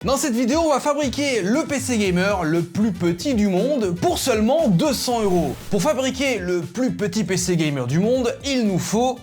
Dans cette vidéo, on va fabriquer le PC gamer le plus petit du monde pour seulement 200 €. Pour fabriquer le plus petit PC gamer du monde, il nous faut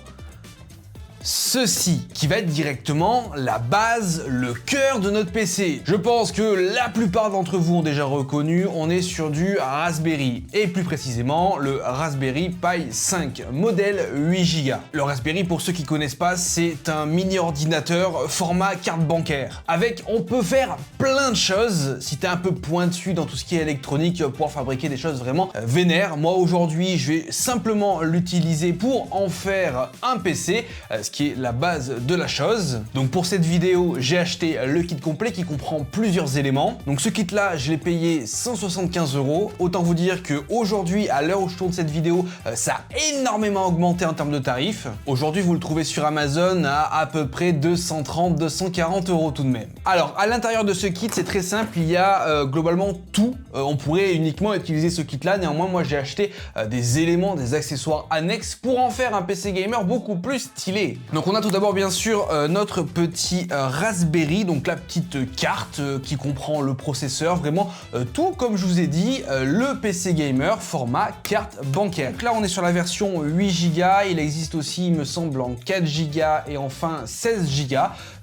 ceci, qui va être directement la base, le cœur de notre PC. Je pense que la plupart d'entre vous ont déjà reconnu, on est sur du Raspberry, et plus précisément le Raspberry Pi 5, modèle 8 Go. Le Raspberry, pour ceux qui connaissent pas, c'est un mini ordinateur format carte bancaire. Avec, on peut faire plein de choses, si t'es un peu pointu dans tout ce qui est électronique, tu vas pouvoir fabriquer des choses vraiment vénères. Moi aujourd'hui, je vais simplement l'utiliser pour en faire un PC, ce qui est la base de la chose. Donc pour cette vidéo, j'ai acheté le kit complet qui comprend plusieurs éléments. Donc ce kit là, je l'ai payé 175 €. Autant vous dire que aujourd'hui, à l'heure où je tourne cette vidéo, ça a énormément augmenté en termes de tarifs. Aujourd'hui, vous le trouvez sur Amazon à peu près 230-240 € tout de même. Alors à l'intérieur de ce kit, c'est très simple, il y a globalement tout. On pourrait uniquement utiliser ce kit là, néanmoins moi j'ai acheté des éléments, des accessoires annexes pour en faire un PC gamer beaucoup plus stylé. Donc on a tout d'abord bien sûr notre petit Raspberry, donc la petite carte qui comprend le processeur, vraiment tout comme je vous ai dit, le PC gamer format carte bancaire. Donc là on est sur la version 8 Go, il existe aussi il me semble en 4 Go et enfin 16 Go.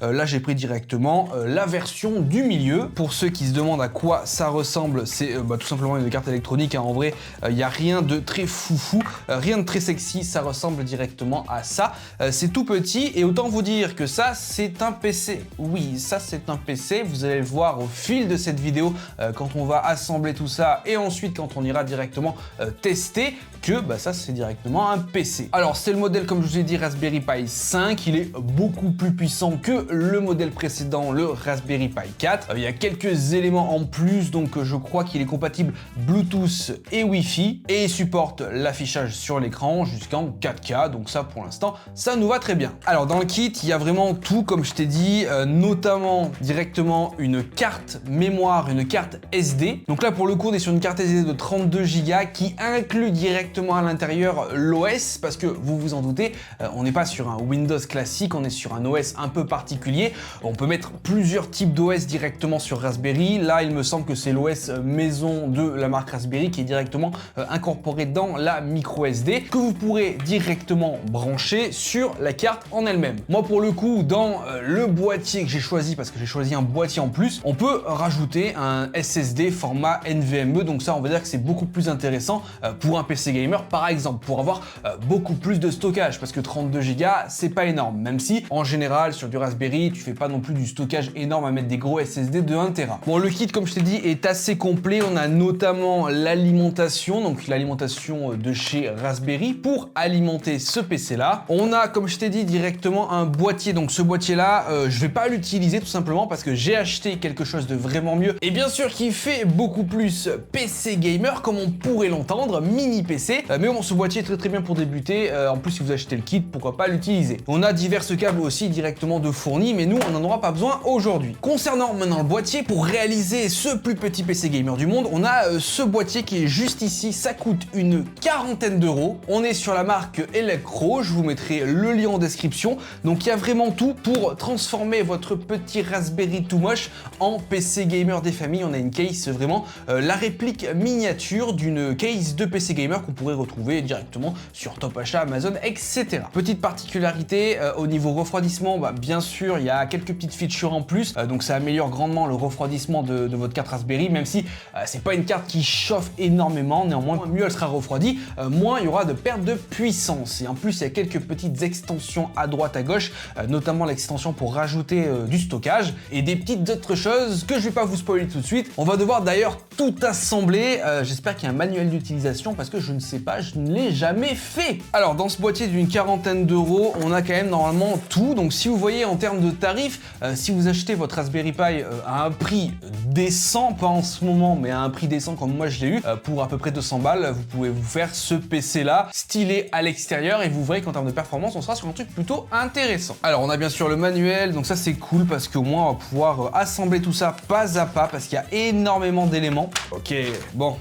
Là j'ai pris directement la version du milieu. Pour ceux qui se demandent à quoi ça ressemble, c'est tout simplement une carte électronique, hein. En vrai il n'y a rien de très foufou, rien de très sexy, ça ressemble directement à ça. C'est tout petit et autant vous dire que ça c'est un PC. Oui, ça c'est un PC, vous allez le voir au fil de cette vidéo quand on va assembler tout ça et ensuite quand on ira directement tester que ça c'est directement un PC. Alors c'est le modèle, comme je vous ai dit, Raspberry Pi 5, il est beaucoup plus puissant que le modèle précédent, le Raspberry Pi 4. Il y a quelques éléments en plus, donc je crois qu'il est compatible Bluetooth et Wi-Fi et il supporte l'affichage sur l'écran jusqu'en 4K, donc ça pour l'instant ça nous va très bien. Alors dans le kit, il y a vraiment tout, comme je t'ai dit, notamment directement une carte mémoire, une carte SD. Donc là pour le coup, on est sur une carte SD de 32 Go qui inclut directement à l'intérieur l'OS, parce que vous vous en doutez, on n'est pas sur un Windows classique, on est sur un OS un peu particulier. On peut mettre plusieurs types d'OS directement sur Raspberry. Là, il me semble que c'est l'OS maison de la marque Raspberry qui est directement incorporé dans la micro SD que vous pourrez directement brancher sur la carte en elle-même. Moi pour le coup, dans le boîtier que j'ai choisi, parce que j'ai choisi un boîtier en plus, on peut rajouter un SSD format NVMe, donc ça on va dire que c'est beaucoup plus intéressant pour un PC gamer par exemple, pour avoir beaucoup plus de stockage, parce que 32 Go c'est pas énorme, même si en général sur du Raspberry tu fais pas non plus du stockage énorme à mettre des gros SSD de 1 Tera. Bon, le kit comme je t'ai dit est assez complet, on a notamment l'alimentation, donc l'alimentation de chez Raspberry pour alimenter ce PC là. On a, comme je t'ai dit, directement un boîtier, donc ce boîtier là je vais pas l'utiliser tout simplement parce que j'ai acheté quelque chose de vraiment mieux et bien sûr qui fait beaucoup plus PC gamer comme on pourrait l'entendre, mini PC, mais bon, ce boîtier est très bien pour débuter. En plus si vous achetez le kit, pourquoi pas l'utiliser. On a divers câbles aussi directement de fournis, mais nous on n'en aura pas besoin aujourd'hui. Concernant maintenant le boîtier, pour réaliser ce plus petit PC gamer du monde, on a ce boîtier qui est juste ici, ça coûte une quarantaine d'euros. On est sur la marque Elecro, je vous mettrai le lien en description. Donc il y a vraiment tout pour transformer votre petit Raspberry tout moche en PC gamer des familles. On a une case vraiment la réplique miniature d'une case de PC gamer qu'on pourrait retrouver directement sur Top Achat, Amazon, etc. Petite particularité au niveau refroidissement, bien sûr il y a quelques petites features en plus, donc ça améliore grandement le refroidissement de votre carte Raspberry, même si c'est pas une carte qui chauffe énormément, néanmoins mieux elle sera refroidie, moins il y aura de perte de puissance. Et en plus il y a quelques petites extensions à droite à gauche, notamment l'extension pour rajouter du stockage et des petites autres choses que je vais pas vous spoiler tout de suite. On va devoir d'ailleurs tout assembler, j'espère qu'il y a un manuel d'utilisation parce que je ne sais pas, je ne l'ai jamais fait. Alors dans ce boîtier d'une quarantaine d'euros, on a quand même normalement tout. Donc si vous voyez en termes de tarifs, si vous achetez votre Raspberry Pi à un prix décent, pas en ce moment, mais à un prix décent comme moi je l'ai eu, pour à peu près 200 balles, vous pouvez vous faire ce PC là, stylé à l'extérieur, et vous verrez qu'en termes de performance, on sera sur un truc plutôt intéressant. Alors on a bien sûr le manuel, donc ça c'est cool parce qu'au moins on va pouvoir assembler tout ça pas à pas parce qu'il y a énormément d'éléments. Ok, bon.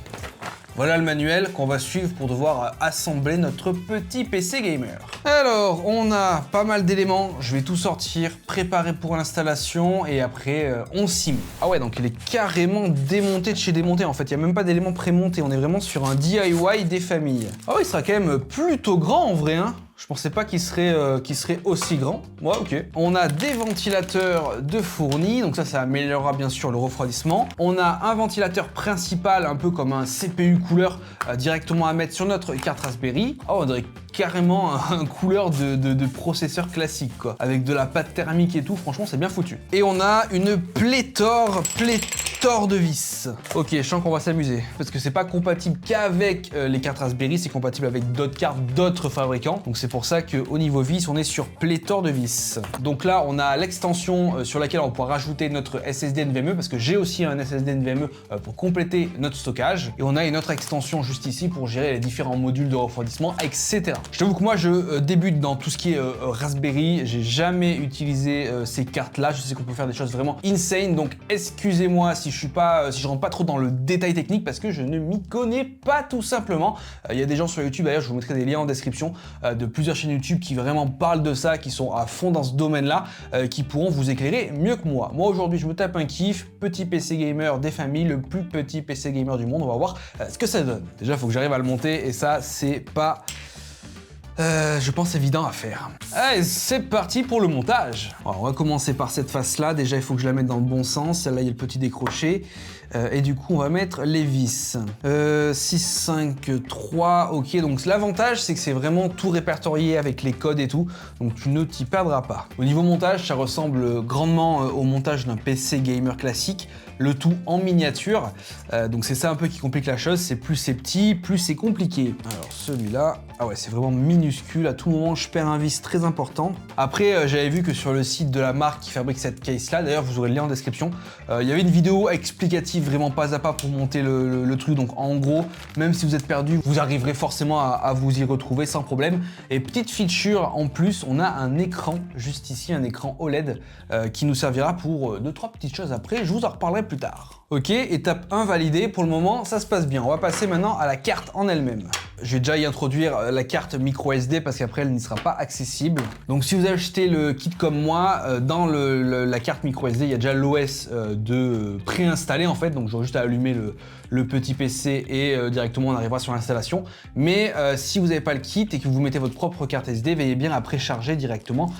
Voilà le manuel qu'on va suivre pour devoir assembler notre petit PC gamer. Alors, on a pas mal d'éléments, je vais tout sortir, préparer pour l'installation et après on s'y met. Ah ouais, donc il est carrément démonté de chez démonté en fait, il n'y a même pas d'éléments prémontés, on est vraiment sur un DIY des familles. Ah ouais, il sera quand même plutôt grand en vrai, hein. Je pensais pas qu'il serait aussi grand. Ouais, ok. On a des ventilateurs de fournis, donc ça améliorera bien sûr le refroidissement. On a un ventilateur principal, un peu comme un CPU couleur, directement à mettre sur notre carte Raspberry. Oh, on dirait carrément un couleur de processeur classique, quoi. Avec de la pâte thermique et tout, franchement, c'est bien foutu. Et on a une pléthore de vis. Ok, je sens qu'on va s'amuser, parce que c'est pas compatible qu'avec les cartes Raspberry, c'est compatible avec d'autres cartes, d'autres fabricants. Donc c'est pour ça qu'au niveau vis, on est sur pléthore de vis. Donc là, on a l'extension sur laquelle on pourra rajouter notre SSD NVMe, parce que j'ai aussi un SSD NVMe pour compléter notre stockage. Et on a une autre extension juste ici pour gérer les différents modules de refroidissement, etc. Je t'avoue que moi, je débute dans tout ce qui est Raspberry. J'ai jamais utilisé ces cartes-là. Je sais qu'on peut faire des choses vraiment insane, donc excusez-moi si je rentre pas trop dans le détail technique parce que je ne m'y connais pas tout simplement. Il y a des gens sur YouTube, d'ailleurs je vous mettrai des liens en description de plusieurs chaînes YouTube qui vraiment parlent de ça, qui sont à fond dans ce domaine-là, qui pourront vous éclairer mieux que moi. Moi aujourd'hui je me tape un kiff, petit PC gamer des familles, le plus petit PC gamer du monde, on va voir ce que ça donne. Déjà il faut que j'arrive à le monter et ça c'est pas... je pense évident à faire. Allez, c'est parti pour le montage. Alors, on va commencer par cette face-là. Déjà, il faut que je la mette dans le bon sens. Celle-là, il y a le petit décroché. Et du coup, on va mettre les vis. 6, 5, 3, ok. Donc, l'avantage, c'est que c'est vraiment tout répertorié avec les codes et tout. Donc, tu ne t'y perdras pas. Au niveau montage, ça ressemble grandement au montage d'un PC gamer classique. Le tout en miniature. Donc, c'est ça un peu qui complique la chose. C'est plus c'est petit, plus c'est compliqué. Alors, celui-là, ah ouais, c'est vraiment minuscule. À tout moment, je perds un vis très important. Après, j'avais vu que sur le site de la marque qui fabrique cette case-là, d'ailleurs, vous aurez le lien en description, il y avait une vidéo explicative vraiment pas à pas pour monter le truc. Donc en gros, même si vous êtes perdu, vous arriverez forcément à vous y retrouver sans problème. Et petite feature en plus, on a un écran juste ici, un écran OLED qui nous servira pour 2-3 petites choses après. Je vous en reparlerai plus tard. Ok, étape 1 validée. Pour le moment, ça se passe bien. On va passer maintenant à la carte en elle-même. Je vais déjà y introduire la carte micro SD parce qu'après elle n'y sera pas accessible. Donc si vous achetez le kit comme moi, dans la carte micro SD, il y a déjà l'OS de préinstallé en fait. Donc j'aurai juste à allumer le petit PC et directement on arrivera sur l'installation. Mais si vous n'avez pas le kit et que vous mettez votre propre carte SD, veillez bien à précharger directement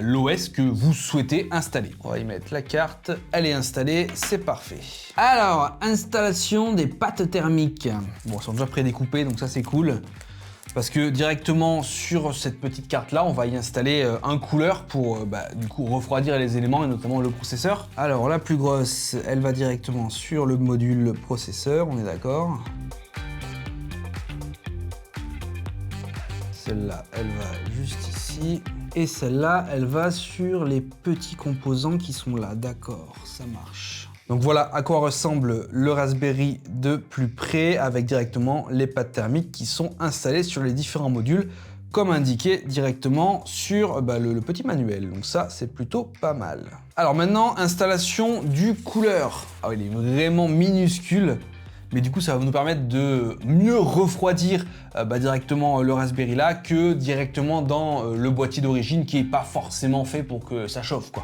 l'OS que vous souhaitez installer. On va y mettre la carte, elle est installée, c'est parfait. Alors, installation des pâtes thermiques. Bon, elles sont déjà prédécoupées, donc ça c'est cool. Parce que directement sur cette petite carte là, on va y installer un couleur pour du coup refroidir les éléments et notamment le processeur. Alors la plus grosse, elle va directement sur le module processeur, on est d'accord. Celle-là, elle va juste ici. Et celle-là, elle va sur les petits composants qui sont là, d'accord, ça marche. Donc voilà à quoi ressemble le Raspberry de plus près avec directement les pâtes thermiques qui sont installées sur les différents modules comme indiqué directement sur le petit manuel. Donc ça, c'est plutôt pas mal. Alors maintenant, installation du couleur. Ah oui, il est vraiment minuscule. Mais du coup, ça va nous permettre de mieux refroidir directement le Raspberry là que directement dans le boîtier d'origine qui n'est pas forcément fait pour que ça chauffe, quoi.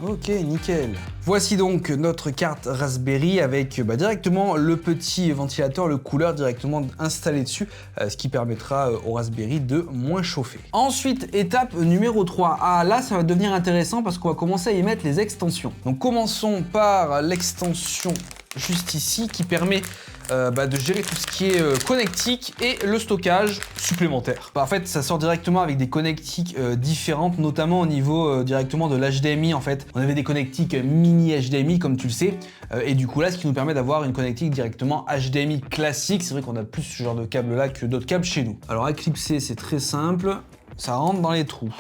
Ok, nickel. Voici donc notre carte Raspberry avec directement le petit ventilateur, le couleur directement installé dessus, ce qui permettra au Raspberry de moins chauffer. Ensuite, étape numéro 3. Ah là, ça va devenir intéressant parce qu'on va commencer à y mettre les extensions. Donc commençons par l'extension juste ici qui permet de gérer tout ce qui est connectique et le stockage supplémentaire. En fait, ça sort directement avec des connectiques différentes, notamment au niveau directement de l'HDMI en fait. On avait des connectiques mini HDMI comme tu le sais, et du coup là, ce qui nous permet d'avoir une connectique directement HDMI classique. C'est vrai qu'on a plus ce genre de câble là que d'autres câbles chez nous. Alors à clipser, c'est très simple, ça rentre dans les trous.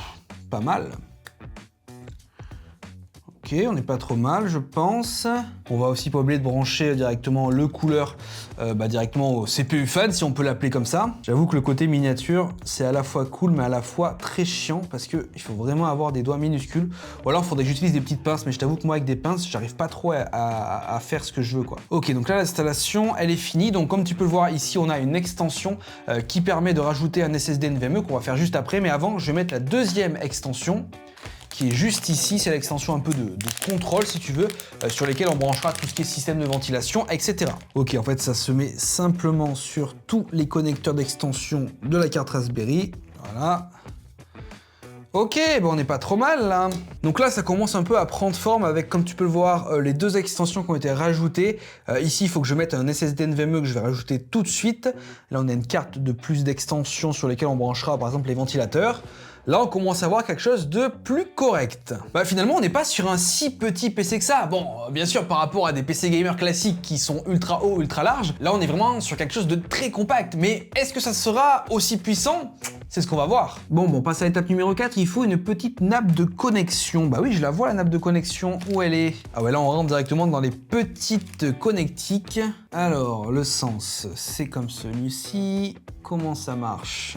Pas mal. Ok, on n'est pas trop mal, je pense. On va aussi pas oublier de brancher directement le couleur directement au CPU fan, si on peut l'appeler comme ça. J'avoue que le côté miniature, c'est à la fois cool, mais à la fois très chiant, parce qu'il faut vraiment avoir des doigts minuscules. Ou alors, il faudrait que j'utilise des petites pinces, mais je t'avoue que moi, avec des pinces, j'arrive pas trop à faire ce que je veux, quoi. Ok, donc là, l'installation, elle est finie. Donc, comme tu peux le voir ici, on a une extension qui permet de rajouter un SSD NVMe qu'on va faire juste après. Mais avant, je vais mettre la deuxième extension, qui est juste ici, c'est l'extension un peu de contrôle si tu veux, sur lesquelles on branchera tout ce qui est système de ventilation, etc. Ok, en fait ça se met simplement sur tous les connecteurs d'extension de la carte Raspberry, voilà. Ok, bon, on n'est pas trop mal là. Donc là, ça commence un peu à prendre forme avec, comme tu peux le voir, les deux extensions qui ont été rajoutées. Ici, il faut que je mette un SSD NVMe que je vais rajouter tout de suite. Là, on a une carte de plus d'extensions sur lesquelles on branchera par exemple les ventilateurs. Là, on commence à voir quelque chose de plus correct. Finalement, on n'est pas sur un si petit PC que ça. Bon, bien sûr, par rapport à des PC gamers classiques qui sont ultra hauts, ultra larges, là, on est vraiment sur quelque chose de très compact. Mais est-ce que ça sera aussi puissant ? C'est ce qu'on va voir. Bon, on passe à l'étape numéro 4, il faut une petite nappe de connexion. Bah oui, je la vois, la nappe de connexion, où elle est ? Ah ouais, là, on rentre directement dans les petites connectiques. Alors, le sens, c'est comme celui-ci. Comment ça marche ?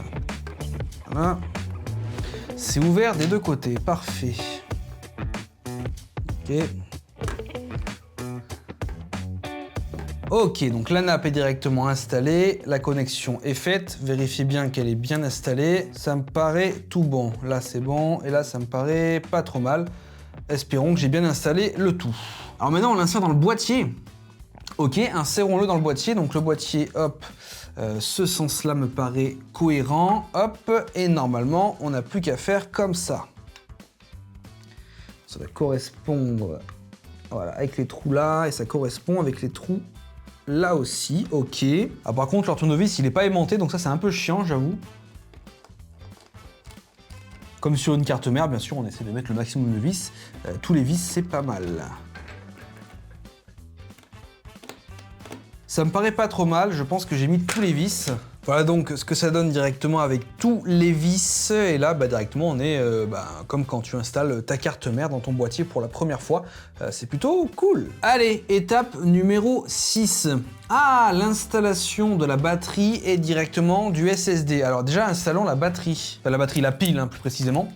Voilà. C'est ouvert des deux côtés, parfait. Ok. Ok, donc la nappe est directement installée, la connexion est faite, vérifiez bien qu'elle est bien installée, ça me paraît tout bon. Là c'est bon, et là ça me paraît pas trop mal. Espérons que j'ai bien installé le tout. Alors maintenant on l'insère dans le boîtier. Ok, insérons-le dans le boîtier, donc le boîtier, hop, ce sens-là me paraît cohérent, hop, et normalement, on n'a plus qu'à faire comme ça. Ça va correspondre, voilà, avec les trous là, et ça correspond avec les trous là aussi, ok. Ah, par contre, leur tournevis, il n'est pas aimanté, donc ça, c'est un peu chiant, j'avoue. Comme sur une carte mère, bien sûr, on essaie de mettre le maximum de vis. Tous les vis, c'est pas mal. Ça me paraît pas trop mal, je pense que j'ai mis tous les vis. Voilà donc ce que ça donne directement avec tous les vis. Et là, directement, on est comme quand tu installes ta carte mère dans ton boîtier pour la première fois. C'est plutôt cool. Allez, étape numéro 6. Ah, l'installation de la batterie et directement du SSD. Alors déjà, installons la batterie. Enfin, la pile, plus précisément.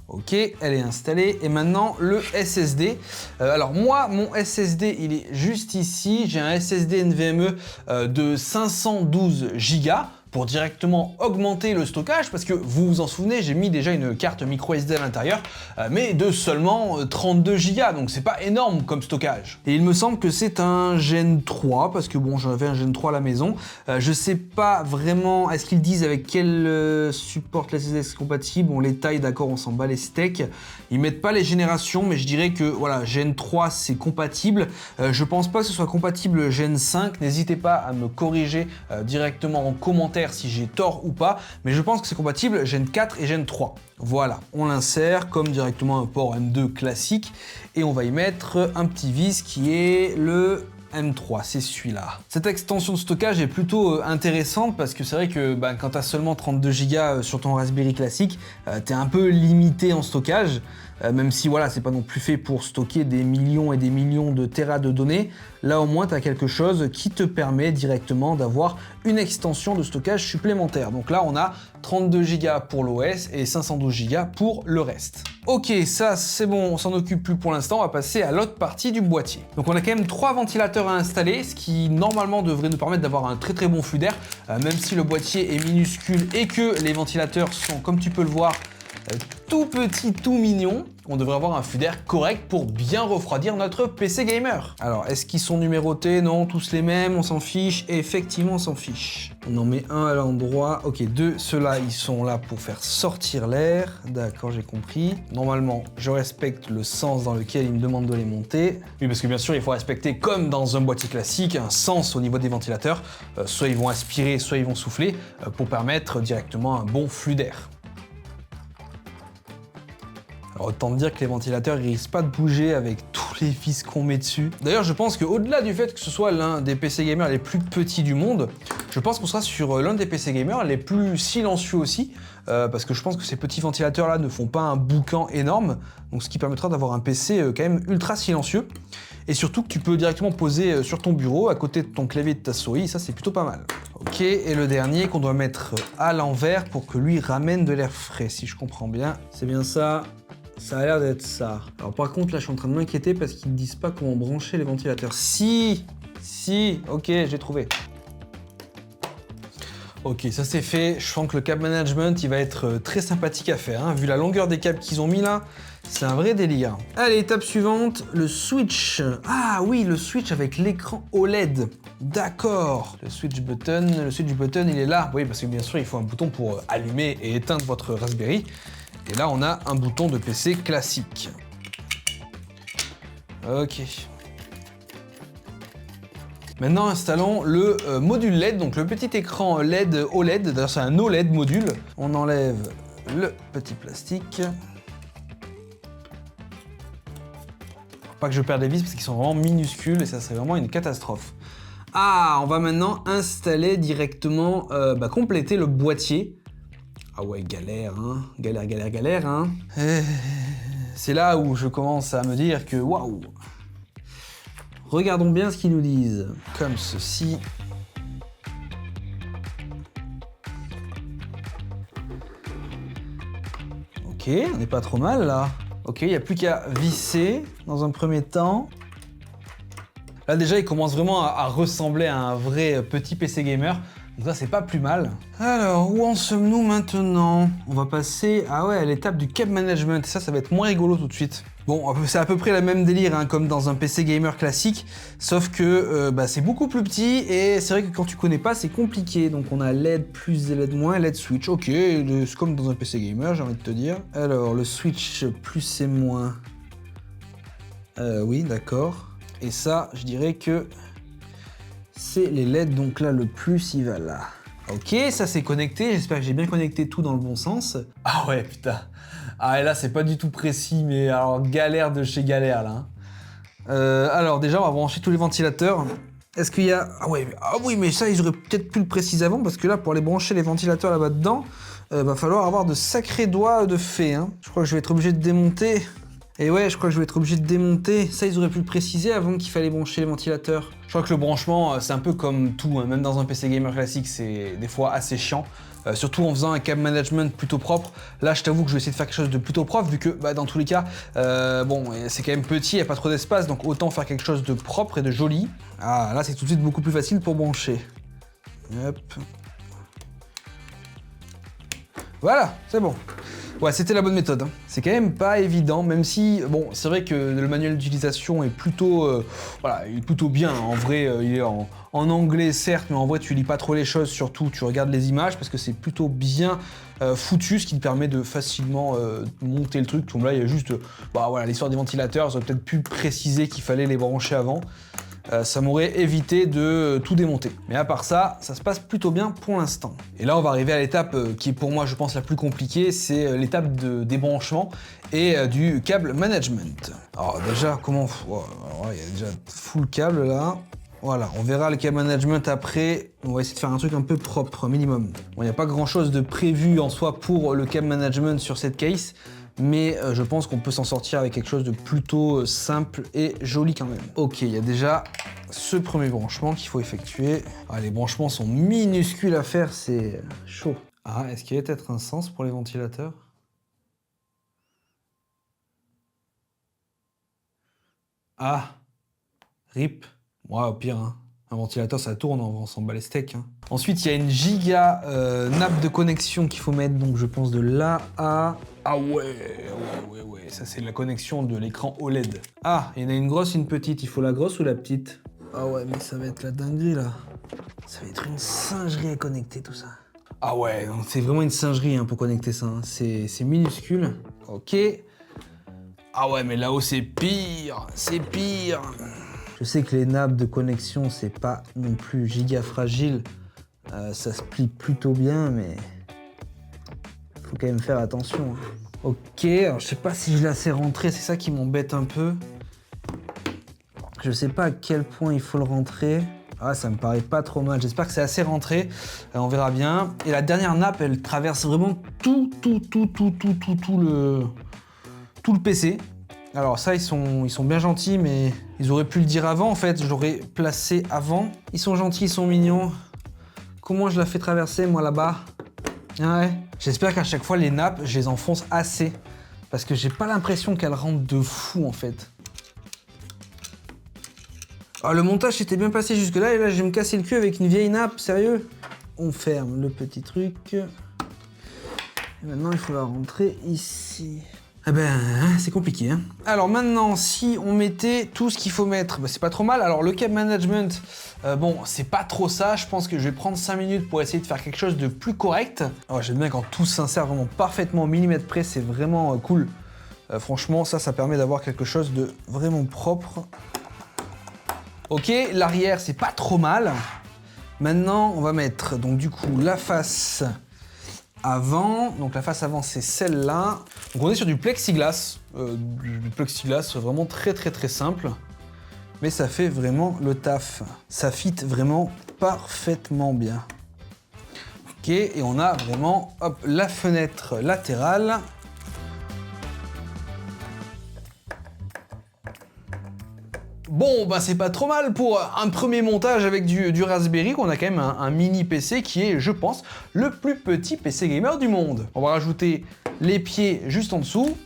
Ok, elle est installée. Et maintenant, le SSD. Alors moi, mon SSD, il est juste ici. J'ai un SSD NVMe de 512 Go pour directement augmenter le stockage, parce que vous vous en souvenez, j'ai mis déjà une carte micro SD à l'intérieur, mais de seulement 32 Go, donc c'est pas énorme comme stockage. Et il me semble que c'est un Gen 3, parce que bon, j'avais un Gen 3 à la maison. Je sais pas vraiment, est-ce qu'ils disent avec quel support la SSD est compatible? Bon, les tailles, d'accord, on s'en bat les steaks. Ils mettent pas les générations, mais je dirais que voilà, Gen 3 c'est compatible. Je pense pas que ce soit compatible Gen 5. N'hésitez pas à me corriger directement en commentaire si j'ai tort ou pas, mais je pense que c'est compatible Gen 4 et Gen 3. Voilà, on l'insère comme directement un port M2 classique et on va y mettre un petit vis qui est le M3, c'est celui-là. Cette extension de stockage est plutôt intéressante parce que c'est vrai que quand tu as seulement 32 Go sur ton Raspberry classique, tu es un peu limité en stockage. Même si voilà, c'est pas non plus fait pour stocker des millions et des millions de téras de données, là au moins tu as quelque chose qui te permet directement d'avoir une extension de stockage supplémentaire. Donc là on a 32 Go pour l'OS et 512 Go pour le reste. Ok, ça c'est bon, on s'en occupe plus pour l'instant, on va passer à l'autre partie du boîtier. Donc on a quand même 3 ventilateurs à installer, ce qui normalement devrait nous permettre d'avoir un très très bon flux d'air, même si le boîtier est minuscule et que les ventilateurs sont, comme tu peux le voir, tout petit, tout mignon, on devrait avoir un flux d'air correct pour bien refroidir notre PC gamer. Alors, est-ce qu'ils sont numérotés? Non, tous les mêmes, on s'en fiche. Et effectivement, on s'en fiche. On en met un à l'endroit. Ok, deux, ceux-là, ils sont là pour faire sortir l'air. D'accord, j'ai compris. Normalement, je respecte le sens dans lequel ils me demandent de les monter. Oui, parce que bien sûr, il faut respecter, comme dans un boîtier classique, un sens au niveau des ventilateurs. Soit ils vont aspirer, soit ils vont souffler, pour permettre directement un bon flux d'air. Alors autant dire que les ventilateurs ils risquent pas de bouger avec tous les vis qu'on met dessus. D'ailleurs je pense qu'au-delà du fait que ce soit l'un des PC gamers les plus petits du monde, Je pense qu'on sera sur l'un des PC gamers les plus silencieux aussi, parce que je pense que ces petits ventilateurs-là ne font pas un boucan énorme, donc ce qui permettra d'avoir un PC quand même ultra silencieux, et surtout que tu peux directement poser sur ton bureau, à côté de ton clavier et de ta souris, ça c'est plutôt pas mal. Ok, et le dernier qu'on doit mettre à l'envers pour que lui ramène de l'air frais, si je comprends bien. C'est bien ça. Ça a l'air d'être ça. Alors par contre, là, je suis en train de m'inquiéter parce qu'ils ne disent pas comment brancher les ventilateurs. Si, ok, j'ai trouvé. Ok, ça c'est fait. Je sens que le câble management, il va être très sympathique à faire. Hein. Vu la longueur des câbles qu'ils ont mis là, c'est un vrai délire. Allez, étape suivante, le switch. Ah oui, le switch avec l'écran OLED. D'accord. Le switch button, il est là. Oui, parce que bien sûr, il faut un bouton pour allumer et éteindre votre Raspberry. Et là, on a un bouton de PC classique. Ok. Maintenant, installons le module LED, donc le petit écran LED OLED. D'ailleurs, c'est un OLED module. On enlève le petit plastique. Faut pas que je perde les vis parce qu'ils sont vraiment minuscules et ça serait vraiment une catastrophe. Ah, on va maintenant installer directement, compléter le boîtier. Ah ouais, galère, hein. Galère, hein. C'est là où je commence à me dire que, waouh. Regardons bien ce qu'ils nous disent. Comme ceci. Ok, on n'est pas trop mal, là. Ok, il n'y a plus qu'à visser dans un premier temps. Là, déjà, il commence vraiment à ressembler à un vrai petit PC gamer. Donc ça, c'est pas plus mal. Alors, où en sommes-nous maintenant? On va passer à l'étape du câble management. Ça va être moins rigolo tout de suite. Bon, c'est à peu près le même délire hein, comme dans un PC gamer classique, sauf que c'est beaucoup plus petit et c'est vrai que quand tu connais pas, c'est compliqué. Donc on a LED plus, LED moins, LED switch. Ok, c'est comme dans un PC gamer, j'ai envie de te dire. Alors, le switch plus et moins. Oui, d'accord. Et ça, je dirais que c'est les LED, donc là, le plus, il va là. Ok, ça c'est connecté, j'espère que j'ai bien connecté tout dans le bon sens. Ah ouais, putain. Ah et là, c'est pas du tout précis, mais alors galère de chez galère, là. Alors déjà, on va brancher tous les ventilateurs. Est-ce qu'il y a... Ah oui, mais ça, ils auraient peut-être pu le préciser avant, parce que là, pour aller brancher les ventilateurs là-bas dedans, va falloir avoir de sacrés doigts de fée. Hein. Je crois que je vais être obligé de démonter. Et ouais, je crois que je vais être obligé de démonter. Ça, ils auraient pu le préciser avant qu'il fallait brancher les ventilateurs. Je crois que le branchement, c'est un peu comme tout, hein. Même dans un PC gamer classique, c'est des fois assez chiant. Surtout en faisant un câble management plutôt propre. Là, je t'avoue que je vais essayer de faire quelque chose de plutôt propre, vu que dans tous les cas, c'est quand même petit, il n'y a pas trop d'espace, donc autant faire quelque chose de propre et de joli. Ah, là, c'est tout de suite beaucoup plus facile pour brancher. Hop. Voilà, c'est bon. Ouais, c'était la bonne méthode. Hein. C'est quand même pas évident, même si, bon, c'est vrai que le manuel d'utilisation est plutôt, il est plutôt bien. En vrai, il est en anglais, certes, mais en vrai, tu lis pas trop les choses, surtout, tu regardes les images, parce que c'est plutôt bien foutu, ce qui te permet de facilement monter le truc. Donc là, il y a juste, l'histoire des ventilateurs, ils auraient peut-être pu préciser qu'il fallait les brancher avant. Ça m'aurait évité de tout démonter. Mais à part ça, ça se passe plutôt bien pour l'instant. Et là, on va arriver à l'étape qui est pour moi, je pense, la plus compliquée, c'est l'étape de débranchement et du câble management. Alors déjà, comment... il y a déjà full câble là. Voilà, on verra le câble management après. On va essayer de faire un truc un peu propre, minimum. Bon, il n'y a pas grand-chose de prévu en soi pour le câble management sur cette case. Mais je pense qu'on peut s'en sortir avec quelque chose de plutôt simple et joli quand même. Ok, il y a déjà ce premier branchement qu'il faut effectuer. Ah, les branchements sont minuscules à faire, c'est chaud. Ah, est-ce qu'il y a peut-être un sens pour les ventilateurs? Ah, RIP. Moi, au pire, hein. Un ventilateur, ça tourne, on s'en bat les steaks. Hein. Ensuite, il y a une giga nappe de connexion qu'il faut mettre, donc je pense de là à... Ah ouais, ça c'est la connexion de l'écran OLED. Ah, il y en a une grosse, une petite, il faut la grosse ou la petite? Ah ouais, mais ça va être la dinguerie là. Ça va être une singerie à connecter tout ça. Ah ouais, c'est vraiment une singerie hein, pour connecter ça, hein. C'est minuscule. Ok. Ah ouais, mais là-haut c'est pire, c'est pire. Je sais que les nappes de connexion, c'est pas non plus giga fragile. Ça se plie plutôt bien, mais faut quand même faire attention. Hein. Ok, alors je sais pas si je la sais rentrer, c'est ça qui m'embête un peu. Je sais pas à quel point il faut le rentrer. Ah, ça me paraît pas trop mal. J'espère que c'est assez rentré. On verra bien. Et la dernière nappe, elle traverse vraiment tout le PC. Alors ça, ils sont bien gentils, mais ils auraient pu le dire avant, en fait. Je l'aurais placé avant. Ils sont gentils, ils sont mignons. Comment je la fais traverser, moi, là-bas? Ah ouais. J'espère qu'à chaque fois, les nappes, je les enfonce assez. Parce que j'ai pas l'impression qu'elles rentrent de fou, en fait. Ah, le montage s'était bien passé jusque-là, et là, je vais me casser le cul avec une vieille nappe, sérieux? On ferme le petit truc. Et maintenant, il faut la rentrer ici. Eh ben, c'est compliqué, hein. Alors maintenant, si on mettait tout ce qu'il faut mettre, bah, c'est pas trop mal. Alors le cap management, bon, c'est pas trop ça. Je pense que je vais prendre 5 minutes pour essayer de faire quelque chose de plus correct. Alors j'aime bien quand tout s'insère vraiment parfaitement au millimètre près, c'est vraiment cool. Franchement, ça permet d'avoir quelque chose de vraiment propre. Ok, l'arrière, c'est pas trop mal. Maintenant, on va mettre, donc du coup, la face avant. Donc la face avant, c'est celle-là. Donc on est sur du plexiglas. Du plexiglas vraiment très simple. Mais ça fait vraiment le taf. Ça fit vraiment parfaitement bien. Ok, et on a vraiment, hop, la fenêtre latérale. Bon, bah c'est pas trop mal pour un premier montage avec du Raspberry, qu'on a quand même un mini PC qui est, je pense, le plus petit PC gamer du monde. On va rajouter les pieds juste en dessous.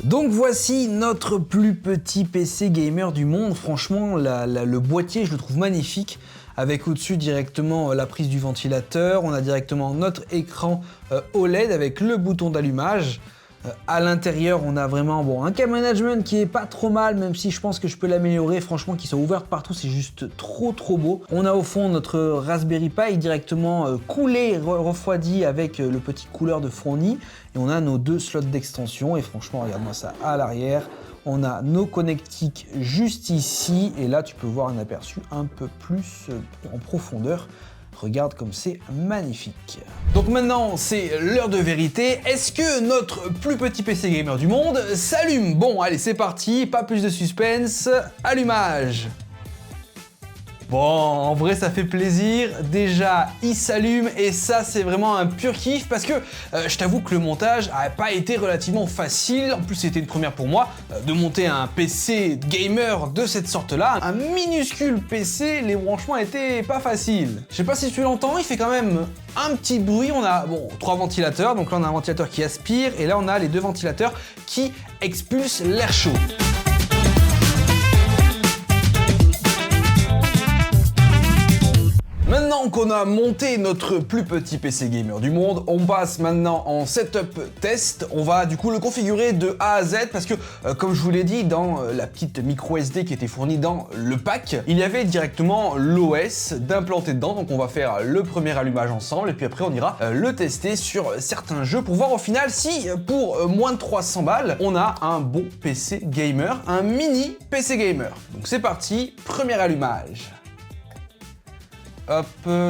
Donc voici notre plus petit PC gamer du monde. Franchement, le boîtier, je le trouve magnifique. Avec au-dessus directement la prise du ventilateur. On a directement notre écran OLED avec le bouton d'allumage. À l'intérieur, on a vraiment un cap management qui est pas trop mal, même si je pense que je peux l'améliorer. Franchement, qui sont ouverts partout, c'est juste trop beau. On a au fond notre Raspberry Pi directement coulé, refroidi avec le petit couleur de fourni. Et on a nos 2 slots d'extension. Et franchement, regarde-moi ça à l'arrière. On a nos connectiques juste ici. Et là, tu peux voir un aperçu un peu plus en profondeur. Regarde comme c'est magnifique. Donc maintenant, c'est l'heure de vérité. Est-ce que notre plus petit PC gamer du monde s'allume? Bon, allez, c'est parti. Pas plus de suspense. Allumage. Bon, en vrai, ça fait plaisir. Déjà, il s'allume et ça, c'est vraiment un pur kiff parce que je t'avoue que le montage n'a pas été relativement facile. En plus, c'était une première pour moi de monter un PC gamer de cette sorte-là. Un minuscule PC, les branchements étaient pas faciles. Je sais pas si tu l'entends, il fait quand même un petit bruit. On a, 3 ventilateurs. Donc là, on a un ventilateur qui aspire et là, on a les 2 ventilateurs qui expulsent l'air chaud. Maintenant qu'on a monté notre plus petit PC gamer du monde, on passe maintenant en setup test. On va du coup le configurer de A à Z parce que, comme je vous l'ai dit, dans la petite micro SD qui était fournie dans le pack, il y avait directement l'OS d'implanter dedans. Donc on va faire le premier allumage ensemble et puis après on ira le tester sur certains jeux pour voir au final si pour moins de 300 balles, on a un bon PC gamer, un mini PC gamer. Donc c'est parti, premier allumage. Hop,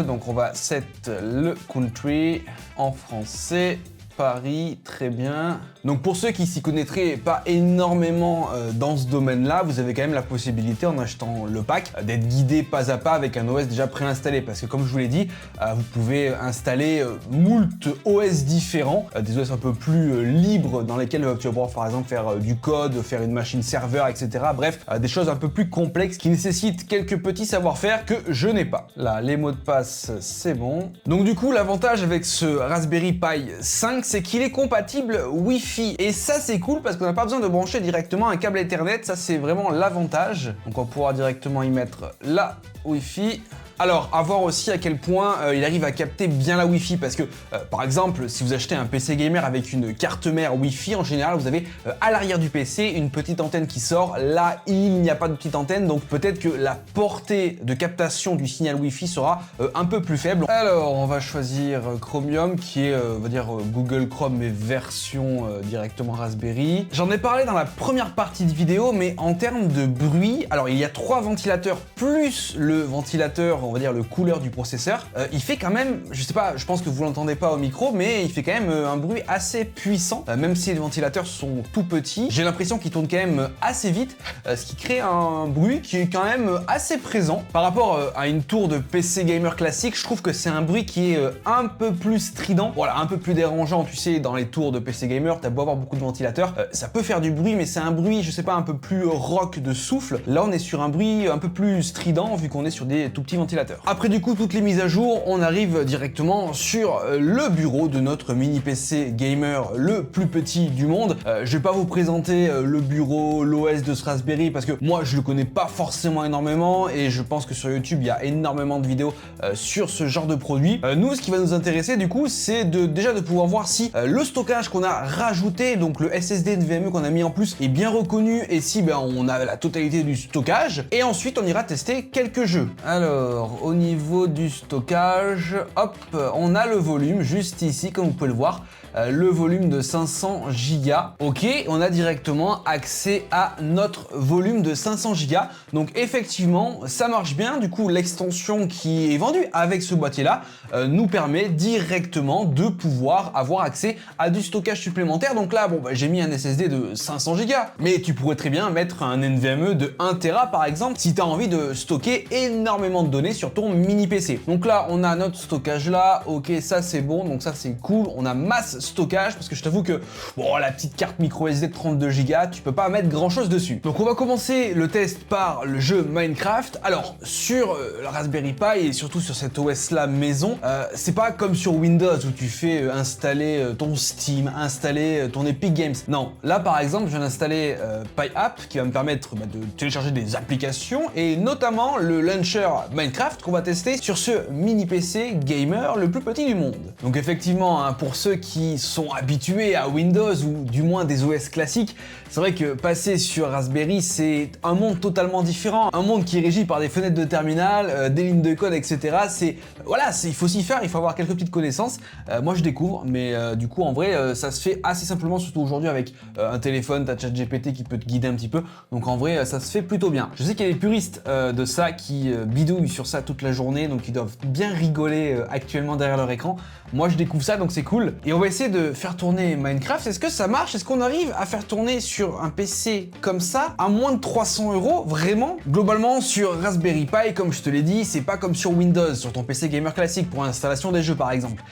donc on va set le country en français. Paris, très bien. Donc pour ceux qui s'y connaîtraient pas énormément dans ce domaine-là, vous avez quand même la possibilité en achetant le pack d'être guidé pas à pas avec un OS déjà préinstallé. Parce que comme je vous l'ai dit, vous pouvez installer moult OS différents, des OS un peu plus libres dans lesquels tu vas pouvoir par exemple faire du code, faire une machine serveur, etc. Bref, des choses un peu plus complexes qui nécessitent quelques petits savoir-faire que je n'ai pas. Là, les mots de passe, c'est bon. Donc du coup, l'avantage avec ce Raspberry Pi 5, c'est qu'il est compatible Wi-Fi. Et ça, c'est cool parce qu'on n'a pas besoin de brancher directement un câble Ethernet. Ça, c'est vraiment l'avantage. Donc, on pourra directement y mettre la Wi-Fi. Alors, à voir aussi à quel point il arrive à capter bien la Wi-Fi parce que, par exemple, si vous achetez un PC gamer avec une carte mère Wi-Fi, en général, vous avez à l'arrière du PC une petite antenne qui sort. Là, il n'y a pas de petite antenne, donc peut-être que la portée de captation du signal Wi-Fi sera un peu plus faible. Alors, on va choisir Chromium, qui est, on va dire, Google Chrome, mais version directement Raspberry. J'en ai parlé dans la première partie de vidéo, mais en termes de bruit, alors il y a 3 ventilateurs plus le ventilateur on va dire le couleur du processeur, il fait quand même, je sais pas, je pense que vous l'entendez pas au micro, mais il fait quand même un bruit assez puissant, même si les ventilateurs sont tout petits. J'ai l'impression qu'il tourne quand même assez vite, ce qui crée un bruit qui est quand même assez présent. Par rapport à une tour de PC gamer classique, je trouve que c'est un bruit qui est un peu plus strident, voilà, un peu plus dérangeant. Tu sais, dans les tours de PC gamer, t'as beau avoir beaucoup de ventilateurs, ça peut faire du bruit, mais c'est un bruit, je sais pas, un peu plus rock de souffle. Là, on est sur un bruit un peu plus strident, vu qu'on est sur des tout petits ventilateurs. Après, du coup, toutes les mises à jour, on arrive directement sur le bureau de notre mini PC gamer le plus petit du monde. Je vais pas vous présenter le bureau, l'OS de ce Raspberry, parce que moi, je le connais pas forcément énormément, et je pense que sur YouTube, il y a énormément de vidéos sur ce genre de produit. Nous, ce qui va nous intéresser, du coup, c'est déjà de pouvoir voir si le stockage qu'on a rajouté, donc le SSD NVMe qu'on a mis en plus, est bien reconnu, et si on a la totalité du stockage. Et ensuite, on ira tester quelques jeux. Alors, au niveau du stockage, hop, on a le volume juste ici, comme vous pouvez le voir. Le volume de 500 Go. Ok, on a directement accès à notre volume de 500 Go. Donc effectivement, ça marche bien. Du coup, l'extension qui est vendue avec ce boîtier-là nous permet directement de pouvoir avoir accès à du stockage supplémentaire. Donc là, j'ai mis un SSD de 500 Go, mais tu pourrais très bien mettre un NVMe de 1 Tera par exemple, si tu as envie de stocker énormément de données sur ton mini PC. Donc là, on a notre stockage là. Ok, ça c'est bon, donc ça c'est cool. On a masse stockage, parce que je t'avoue que la petite carte micro SD de 32 Go, tu peux pas mettre grand chose dessus. Donc on va commencer le test par le jeu Minecraft. Alors sur la Raspberry Pi et surtout sur cet OS là maison, c'est pas comme sur Windows où tu fais installer ton Steam, installer ton Epic Games. Non, là par exemple, je viens d'installer PyApp qui va me permettre de télécharger des applications, et notamment le launcher Minecraft qu'on va tester sur ce mini PC gamer le plus petit du monde. Donc effectivement, pour ceux qui sont habitués à Windows ou du moins des OS classiques, c'est vrai que passer sur Raspberry, c'est un monde totalement différent, un monde qui est régi par des fenêtres de terminal, des lignes de code, etc. Il faut s'y faire, il faut avoir quelques petites connaissances. Moi je découvre, mais du coup en vrai ça se fait assez simplement, surtout aujourd'hui avec un téléphone, t'as ChatGPT qui peut te guider un petit peu, donc en vrai ça se fait plutôt bien. Je sais qu'il y a des puristes de ça qui bidouillent sur ça toute la journée, donc ils doivent bien rigoler actuellement derrière leur écran. Moi je découvre ça, donc c'est cool. Et on va essayer de faire tourner Minecraft. Est-ce que ça marche? Est-ce qu'on arrive à faire tourner sur un PC comme ça à moins de 300 €? Vraiment? Globalement, sur Raspberry Pi, comme je te l'ai dit, c'est pas comme sur Windows, sur ton PC gamer classique pour l'installation des jeux par exemple.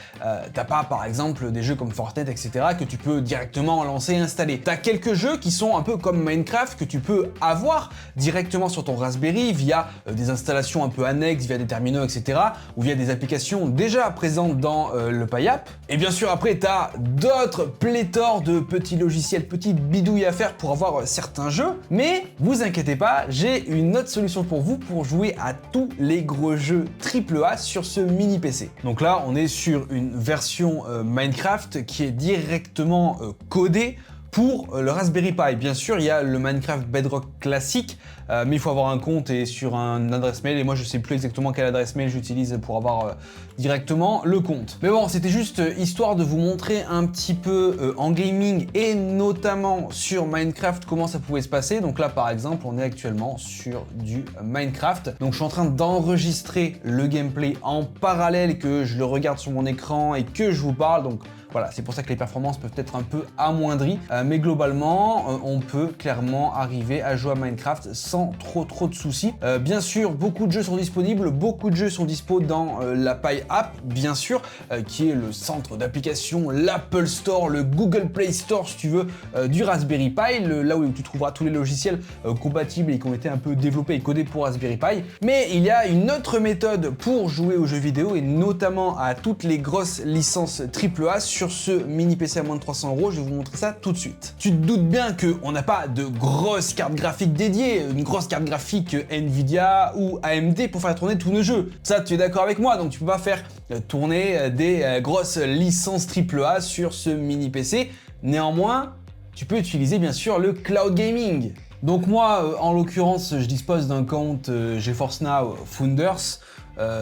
T'as pas par exemple des jeux comme Fortnite, etc. que tu peux directement lancer et installer. T'as quelques jeux qui sont un peu comme Minecraft que tu peux avoir directement sur ton Raspberry via des installations un peu annexes, via des terminaux, etc. ou via des applications déjà présentes dans le PyApp. Et bien sûr, après, t'as d'autres pléthores de petits logiciels, petites bidouilles à faire pour avoir certains jeux. Mais vous inquiétez pas, j'ai une autre solution pour vous pour jouer à tous les gros jeux AAA sur ce mini PC. Donc là, on est sur une version Minecraft qui est directement codée pour le Raspberry Pi. Bien sûr, il y a le Minecraft Bedrock classique, mais il faut avoir un compte et sur un adresse mail, et moi je sais plus exactement quelle adresse mail j'utilise pour avoir directement le compte. Mais bon, c'était juste histoire de vous montrer un petit peu en gaming et notamment sur Minecraft comment ça pouvait se passer. Donc là par exemple, on est actuellement sur du Minecraft. Donc je suis en train d'enregistrer le gameplay en parallèle, que je le regarde sur mon écran et que je vous parle. Donc voilà, c'est pour ça que les performances peuvent être un peu amoindries, mais globalement, on peut clairement arriver à jouer à Minecraft sans trop de soucis. Bien sûr, beaucoup de jeux sont disponibles, beaucoup de jeux sont dispo dans la PyApp, bien sûr, qui est le centre d'application, l'Apple Store, le Google Play Store, si tu veux, du Raspberry Pi, là où tu trouveras tous les logiciels compatibles et qui ont été un peu développés et codés pour Raspberry Pi. Mais il y a une autre méthode pour jouer aux jeux vidéo et notamment à toutes les grosses licences AAA sur ce mini PC à moins de 300 €, je vais vous montrer ça tout de suite. Tu te doutes bien qu'on n'a pas de grosses cartes graphiques dédiées, une grosse carte graphique Nvidia ou AMD pour faire tourner tous nos jeux. Ça, tu es d'accord avec moi, donc tu peux pas faire tourner des grosses licences AAA sur ce mini PC. Néanmoins, tu peux utiliser bien sûr le cloud gaming. Donc moi, en l'occurrence, je dispose d'un compte GeForce Now Founders.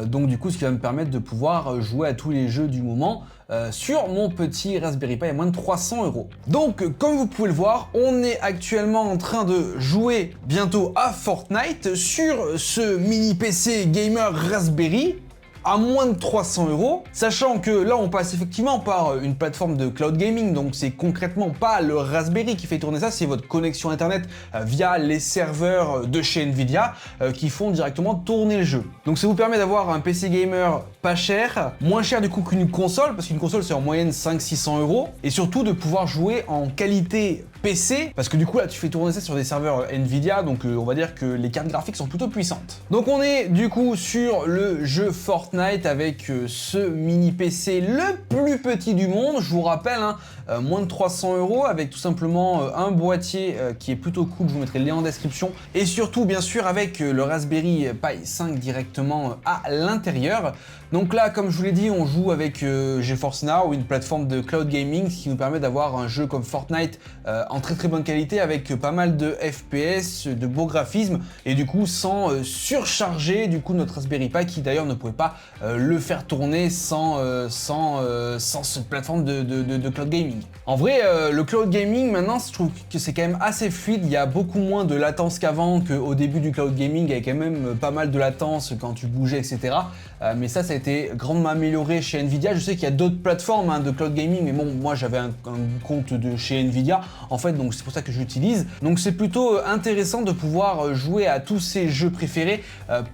Donc du coup, ce qui va me permettre de pouvoir jouer à tous les jeux du moment sur mon petit Raspberry Pi à moins de 300 €. Donc, comme vous pouvez le voir, on est actuellement en train de jouer bientôt à Fortnite sur ce mini PC gamer Raspberry à moins de 300 €, sachant que là on passe effectivement par une plateforme de cloud gaming, donc c'est concrètement pas le Raspberry qui fait tourner ça, c'est votre connexion internet via les serveurs de chez Nvidia qui font directement tourner le jeu. Donc ça vous permet d'avoir un PC gamer pas cher, moins cher du coup qu'une console, parce qu'une console c'est en moyenne 500-600 €, et surtout de pouvoir jouer en qualité PC, parce que du coup là tu fais tourner ça sur des serveurs Nvidia, donc on va dire que les cartes graphiques sont plutôt puissantes. Donc on est du coup sur le jeu Fortnite avec ce mini PC le plus petit du monde, je vous rappelle, hein, moins de 300 € avec tout simplement un boîtier qui est plutôt cool, je vous mettrai le lien en description, et surtout bien sûr avec le Raspberry Pi 5 directement à l'intérieur. Donc là, comme je vous l'ai dit, on joue avec GeForce Now, une plateforme de cloud gaming qui nous permet d'avoir un jeu comme Fortnite en très bonne qualité avec pas mal de FPS, de beaux graphismes et du coup sans surcharger du coup notre Raspberry Pi qui d'ailleurs ne pouvait pas le faire tourner sans cette plateforme de cloud gaming. En vrai, le cloud gaming maintenant, je trouve que c'est quand même assez fluide, il y a beaucoup moins de latence qu'avant, qu'au début du cloud gaming, il y avait quand même pas mal de latence quand tu bougeais, etc. Mais ça a été grandement amélioré chez Nvidia. Je sais qu'il y a d'autres plateformes de cloud gaming, mais bon, moi j'avais un compte de chez Nvidia, en fait, donc c'est pour ça que j'utilise. Donc c'est plutôt intéressant de pouvoir jouer à tous ces jeux préférés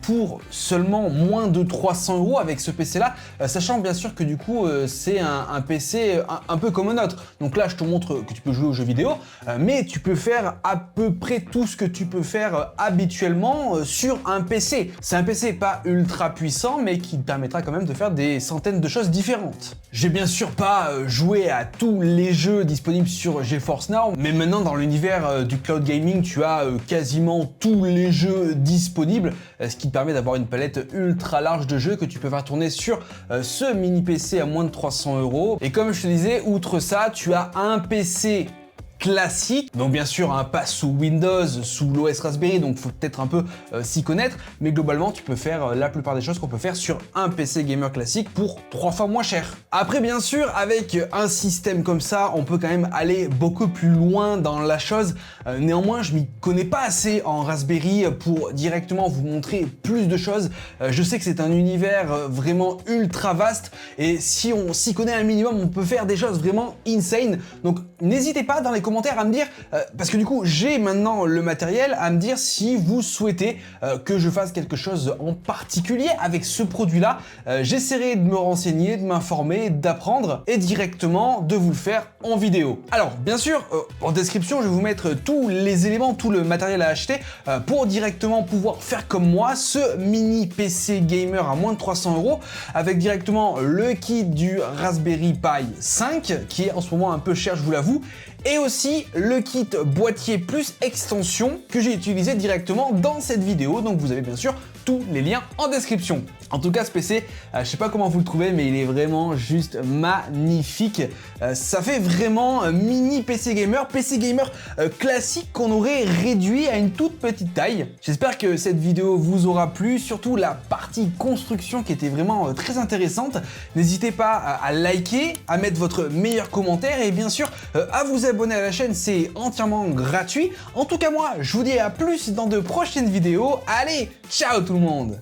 pour seulement moins de 300 € avec ce PC-là, sachant bien sûr que du coup c'est un PC un peu comme un autre. Donc là, je te montre que tu peux jouer aux jeux vidéo, mais tu peux faire à peu près tout ce que tu peux faire habituellement sur un PC. C'est un PC pas ultra puissant, mais qui te permettra quand même de faire des centaines de choses différentes. J'ai bien sûr pas joué à tous les jeux disponibles sur GeForce Now, mais maintenant dans l'univers du cloud gaming, tu as quasiment tous les jeux disponibles, ce qui te permet d'avoir une palette ultra large de jeux que tu peux faire tourner sur ce mini PC à moins de 300 €. Et comme je te disais, outre ça, tu as un PC classique, donc bien sûr pas sous Windows, sous l'OS Raspberry, donc faut peut-être un peu s'y connaître, mais globalement tu peux faire la plupart des choses qu'on peut faire sur un PC gamer classique pour 3 fois moins cher. Après bien sûr, avec un système comme ça, on peut quand même aller beaucoup plus loin dans la chose. Néanmoins, je m'y connais pas assez en Raspberry pour directement vous montrer plus de choses. Je sais que c'est un univers vraiment ultra vaste, et si on s'y connaît un minimum, on peut faire des choses vraiment insane. Donc n'hésitez pas dans les commentaires à me dire, parce que du coup j'ai maintenant le matériel, à me dire si vous souhaitez que je fasse quelque chose en particulier avec ce produit là. J'essaierai de me renseigner, de m'informer, d'apprendre et directement de vous le faire en vidéo. Alors bien sûr, en description je vais vous mettre tous les éléments, tout le matériel à acheter pour directement pouvoir faire comme moi ce mini PC gamer à moins de 300 € avec directement le kit du Raspberry Pi 5 qui est en ce moment un peu cher, je vous l'avoue, et aussi le kit boîtier plus extension que j'ai utilisé directement dans cette vidéo. Donc vous avez bien sûr tous les liens en description. En tout cas, ce PC, je sais pas comment vous le trouvez, mais il est vraiment juste magnifique. Ça fait vraiment mini PC gamer classique qu'on aurait réduit à une toute petite taille. J'espère que cette vidéo vous aura plu, surtout la partie construction qui était vraiment très intéressante. N'hésitez pas à liker, à mettre votre meilleur commentaire et bien sûr à vous abonner à la chaîne, c'est entièrement gratuit. En tout cas moi, je vous dis à plus dans de prochaines vidéos. Allez, ciao tout le monde!